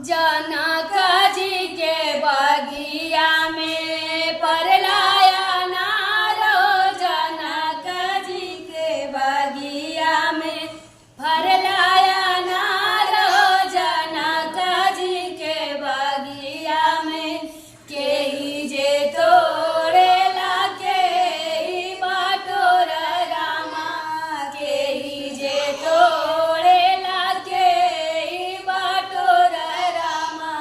जनक जी के बगिया में परलाया नारो, जनक जी के बगिया में परलाया नारो, जनक जी के बगिया में केही जे तोड़ेला केही बाटोर रामा, केही जे तोड़ेला केही बाटोर रामा,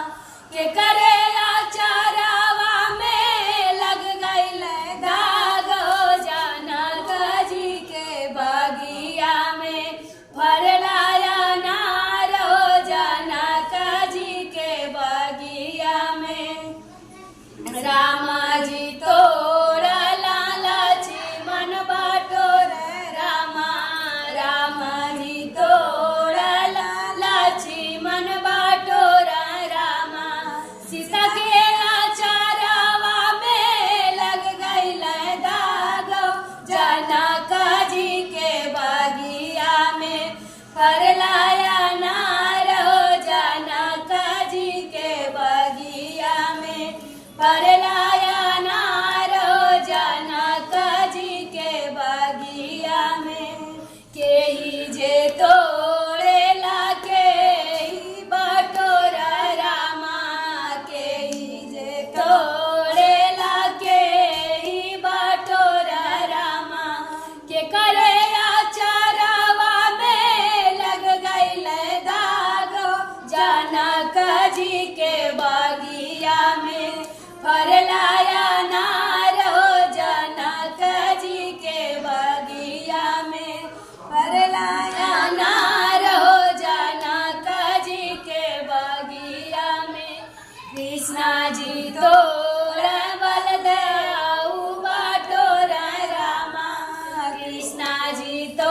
के करे आचारवा में लग गईल दाग हो, जनक जी के बगिया में फरलाया नार हो, जनक जी के बगिया में रामा जी तोड़ला लक्ष्मण बाटोर रामा, रामा जी तोड़ला लक्ष्मण बाटोर रामा, सीता के आचारवा में लग गईल दाग, जनक जी के बगिया में फरलाया नार हो, जनक जी के बगिया में फरलाया नार हो, जनक जी के बगिया में केही जे तोड़ेला केही बाटोर रामा, केही जे तोड़ेला केही बाटोर रामा, के करे आचारवा में लग गईल दाग, जनक जी के बगिया में फरलाया नार हो, जनक जी के बगिया में फरलाया नार हो, जनक जी के बगिया में कृष्णा जी तोड़ बलदेव बाटोर रामा, कृष्णा जी तो